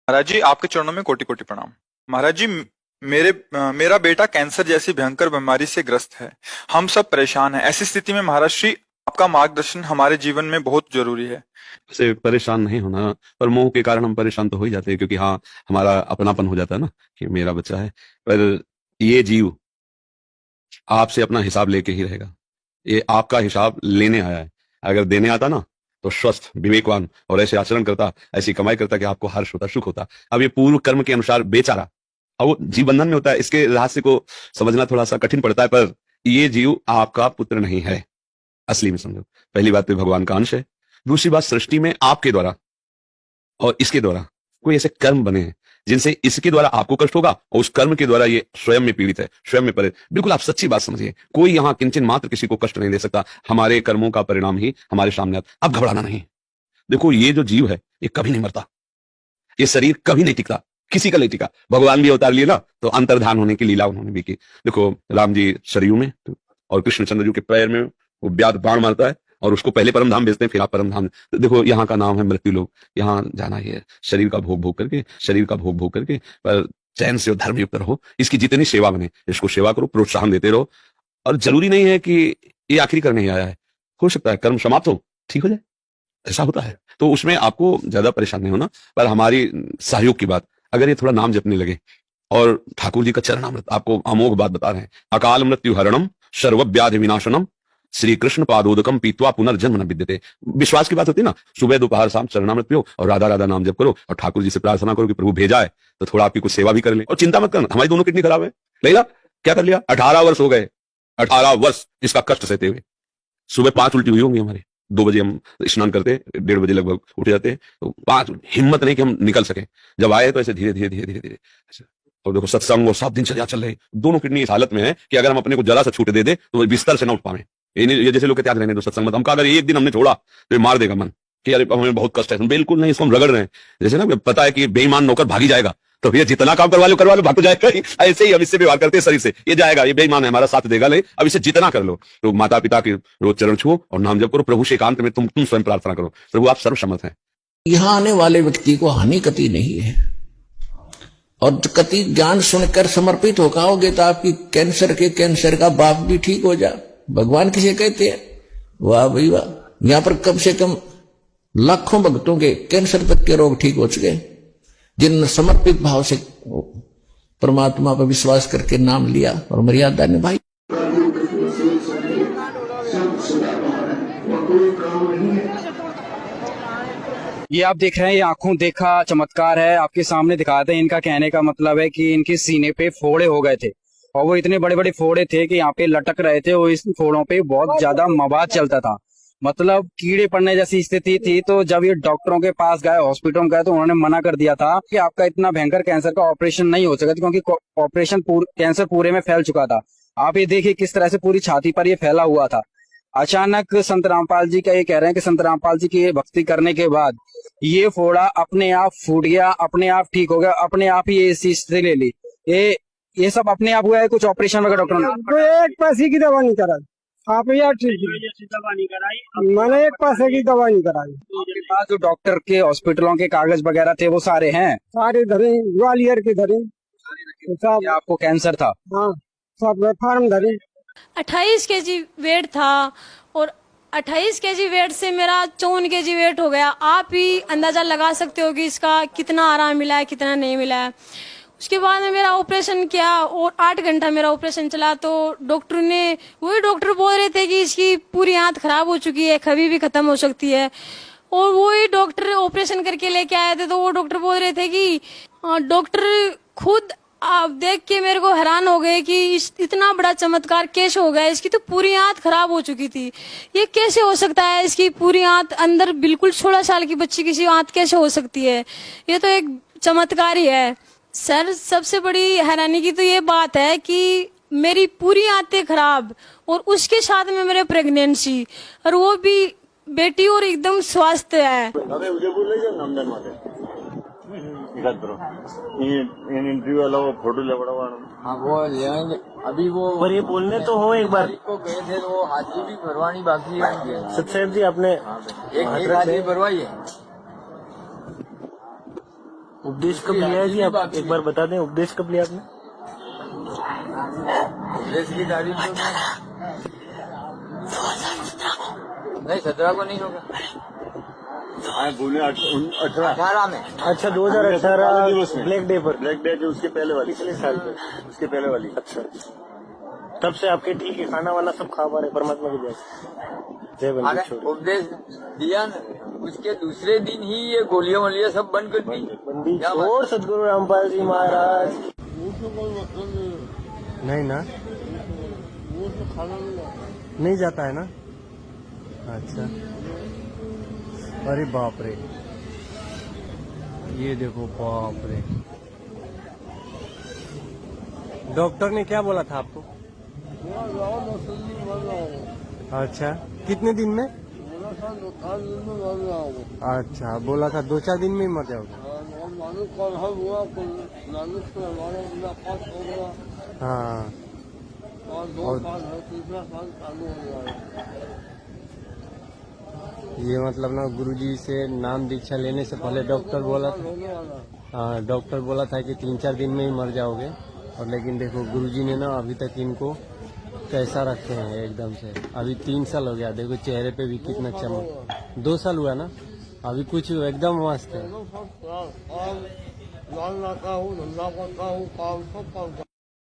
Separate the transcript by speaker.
Speaker 1: महाराज जी, आपके चरणों में कोटि कोटि प्रणाम। महाराज जी, मेरा बेटा कैंसर जैसी भयंकर बीमारी से ग्रस्त है। हम सब परेशान हैं। ऐसी स्थिति में महाराज श्री, आपका मार्गदर्शन हमारे जीवन में बहुत जरूरी है।
Speaker 2: से परेशान नहीं होना, पर मोह के कारण हम परेशान तो हो ही जाते हैं, क्योंकि हाँ, हमारा अपनापन हो जाता है ना कि मेरा बच्चा है। पर ये जीव आपसे अपना हिसाब लेके ही रहेगा। ये आपका हिसाब लेने आया है। अगर देने आता ना, तो स्वस्थ, विवेकवान और ऐसे आचरण करता, ऐसी कमाई करता कि आपको हर्ष होता, सुख होता। अब ये पूर्व कर्म के अनुसार बेचारा, अब वो जीव बंधन में होता है। इसके रहस्य को समझना थोड़ा सा कठिन पड़ता है, पर ये जीव आपका पुत्र नहीं है असली में, समझो। पहली बात तो भगवान का अंश है। दूसरी बात, सृष्टि में आपके द्वारा और इसके द्वारा कोई ऐसे कर्म बने हैं जिनसे इसके द्वारा आपको कष्ट होगा, और उस कर्म के द्वारा ये स्वयं में पीड़ित है, स्वयं में परे। बिल्कुल आप सच्ची बात समझिए, कोई यहां किंचन मात्र किसी को कष्ट नहीं दे सकता। हमारे कर्मों का परिणाम ही हमारे सामने आता। अब घबराना नहीं। देखो, ये जो जीव है ये कभी नहीं मरता, ये शरीर कभी नहीं टिकता, किसी का नहीं टिका। भगवान भी अवतार लिए ना, तो अंतर्धान होने की लीला उन्होंने भी की। देखो, राम जी सरयू में और कृष्णचंद्र जी के पैर में वो व्याध बाण मारता है, और उसको पहले परम धाम भेजते हैं, फिर आप परम धाम। तो देखो, यहाँ का नाम है मृत्यु लोक। यहाँ जाना ही है, शरीर का भोग भोग करके, शरीर का भोग भोग करके, पर चैन से और धर्म युक्त रहो। इसकी जितनी सेवा बने, इसको सेवा करो, प्रोत्साहन देते रहो। और जरूरी नहीं है कि ये आखिरी करने ही आया है, हो सकता है कर्म समाप्त हो, ठीक हो जाए, ऐसा होता है। तो उसमें आपको ज्यादा परेशान नहीं होना। पर हमारी सहयोग की बात, अगर ये थोड़ा नाम जपने लगे, और ठाकुर जी का चरणामृत आपको अमोघ बात बता रहे हैं, अकाल मृत्यु हरणम सर्व व्याधि विनाशनम श्री कृष्ण पादोदकम पीत्वा पुनर्जन्म न विद्यते। विश्वास की बात होती है ना, सुबह दोपहर शाम चरणामृत पियो और राधा राधा नाम जप करो, और ठाकुर जी से प्रार्थना करो कि प्रभु भेजा है तो थोड़ा आपकी कुछ सेवा भी कर ले। और चिंता मत करना, हमारी दोनों किडनी खराब है। लैला, क्या कर लिया? 18 वर्ष हो गए, 18 वर्ष इसका कष्ट सहते हुए। सुबह 5 उल्टी हुई होंगी हमारी। 2 बजे हम स्नान करते, 1:30 बजे लगभग उठ जाते, तो 5 हिम्मत नहीं कि हम निकल सके। जब आए तो ऐसे धीरे धीरे धीरे धीरे धीरे। और देखो, सत्संग और सब दिनचर्या चल रही, दोनों किडनी इस हालत में है कि अगर हम अपने को जरा सा छूट दे दे तो बिस्तर से ना उठ पावे। ये जैसे लोग त्याग रहने दो सत्संग मत। हमका अगर एक दिन हमने छोड़ा तो ये मार देगा मन कि अरे हमें बहुत कष्ट है। बिल्कुल नहीं, इसको हम रगड़ रहे हैं। जैसे ना पता है कि बेईमान नौकर भागी जाएगा, तो भैया जितना काम करवा लो भाग तो जाएगा ही। ऐसे ही हम इससे व्यवहार करते हैं शरीर से। ये जाएगा, ये बेईमान है, हमारा साथ देगा नहीं, अब इसे जितना कर लो। तो माता पिता के रोज चरण छुओ और नाम जप करो। प्रभु से एकांत में तुम स्वयं प्रार्थना करो, प्रभु आप सर्वसम्मत हैं।
Speaker 3: यहां आने वाले व्यक्ति को हानि कति नहीं है, और कति ज्ञान सुनकर समर्पित हो जाओगे तो आपकी कैंसर का बाप भी ठीक हो जा। भगवान किसे कहते हैं? वाह भाई वाह। यहां पर कम से कम लाखों भक्तों के कैंसर तक के रोग ठीक हो चुके, जिन समर्पित भाव से परमात्मा पर विश्वास करके नाम लिया और मर्यादा निभाई।
Speaker 4: ये आप देख रहे हैं, ये आंखों देखा चमत्कार है, आपके सामने दिखाते हैं। इनका कहने का मतलब है कि इनके सीने पे फोड़े हो गए थे, और वो इतने बड़े बड़े फोड़े थे कि यहाँ पे लटक रहे थे, और इस फोड़ों पे बहुत ज्यादा मवाद चलता था, मतलब कीड़े पड़ने जैसी स्थिति थी। तो जब ये डॉक्टरों के पास गए, हॉस्पिटल में गए, तो उन्होंने मना कर दिया था कि आपका इतना भयंकर कैंसर का ऑपरेशन नहीं हो सका, क्योंकि ऑपरेशन कैंसर पूरे में फैल चुका था। आप ये देखिए किस तरह से पूरी छाती पर ये फैला हुआ था। अचानक संत रामपाल जी का ये कह रहे हैं कि संत रामपाल जी की ये भक्ति करने के बाद ये फोड़ा अपने आप फूट गया, अपने आप ठीक हो गया, अपने आप ही ये इस चीज से ले ली। ये सब अपने आप हुआ है, कुछ ऑपरेशन वगैरह डॉक्टर ने?
Speaker 5: तो एक पैसे की दवा नहीं कराई आप, यार ठीक
Speaker 4: दवा नहीं कराई
Speaker 5: मैंने, एक पैसे की दवा नहीं कराई।
Speaker 4: आपके पास जो डॉक्टर के हॉस्पिटलों के कागज वगैरह थे वो सारे हैं?
Speaker 5: सारे धरे, ग्वालियर के धरे सब।
Speaker 4: आपको कैंसर था?
Speaker 5: हाँ, सब फार्म धरे।
Speaker 6: 28 केजी वेट था, और 28 केजी वेट से मेरा 54 केजी वेट हो गया। आप ही अंदाजा लगा सकते हो कि इसका कितना आराम मिला है, कितना नहीं मिला है। उसके बाद में मेरा ऑपरेशन किया, और 8 घंटा मेरा ऑपरेशन चला। तो डॉक्टर ने, वही डॉक्टर बोल रहे थे कि इसकी पूरी आंत खराब हो चुकी है, कभी भी खत्म हो सकती है। और वही डॉक्टर ऑपरेशन करके लेके आए थे, तो वो डॉक्टर बोल रहे थे कि डॉक्टर खुद आप देख के मेरे को हैरान हो गए कि इतना बड़ा चमत्कार कैसे हो गया। इसकी तो पूरी आंत खराब हो चुकी थी, ये कैसे हो सकता है? इसकी पूरी आंत अंदर, बिल्कुल 16 साल की बच्ची की आंत कैसे हो सकती है? ये तो एक चमत्कार ही है सर। सबसे बड़ी हैरानी की तो ये बात है कि मेरी पूरी आंतें खराब, और उसके साथ में मेरे प्रेगनेंसी, और वो भी बेटी, और एकदम स्वस्थ है।
Speaker 7: इंटरव्यू वाला वो फोटो ले बड़ा वाला।
Speaker 8: हाँ वो ले आएंगे अभी वो,
Speaker 7: पर ये बोलने तो हो एक बार
Speaker 8: को गए थे, तो वो हाथी भी भरवानी बाकी है।
Speaker 7: सत्यसेठ जी आपने
Speaker 8: एक हाथी भरवाई है।
Speaker 7: उपदेश कब लिया है जी आप एक बार बता दें, उपदेश कब लिया आपने?
Speaker 8: देश की तारीफ तो नहीं 17 को नहीं होगा,
Speaker 7: बोले 18
Speaker 8: 18 में।
Speaker 7: अच्छा 2018 ब्लैक डे पर, ब्लैक डे जो उसके पहले वाली, पिछले साल पे उसके पहले वाली। अच्छा तब से आपके ठीक है, खाना वाना सब खा पा रहे, परमात्मा की जय। जय
Speaker 8: अरे
Speaker 7: बंदी छोड़
Speaker 8: उपदेश दिया ना, उसके दूसरे दिन ही ये गोलियां वोलियां सब बंद कर दी।
Speaker 7: बंदी
Speaker 8: क्या बात?
Speaker 7: छोड़ सदगुरु रामपाल जी महाराज। नहीं ना, नहीं जाता है ना। अच्छा अरे बाप रे, ये देखो बाप रे। डॉक्टर ने क्या बोला था आपको? अच्छा कितने दिन में? अच्छा बोला था 2-4 दिन में ही मर जाओगे। हाँ ये मतलब ना गुरुजी से नाम दीक्षा लेने से पहले डॉक्टर बोला था, हाँ डॉक्टर बोला था कि 3-4 दिन में ही मर जाओगे। और लेकिन देखो गुरुजी ने ना अभी तक इनको कैसा रखे हैं एकदम से। अभी 3 साल हो गया, देखो चेहरे पे भी कितना चमक। 2 साल हुआ ना, अभी कुछ एकदम मस्त है।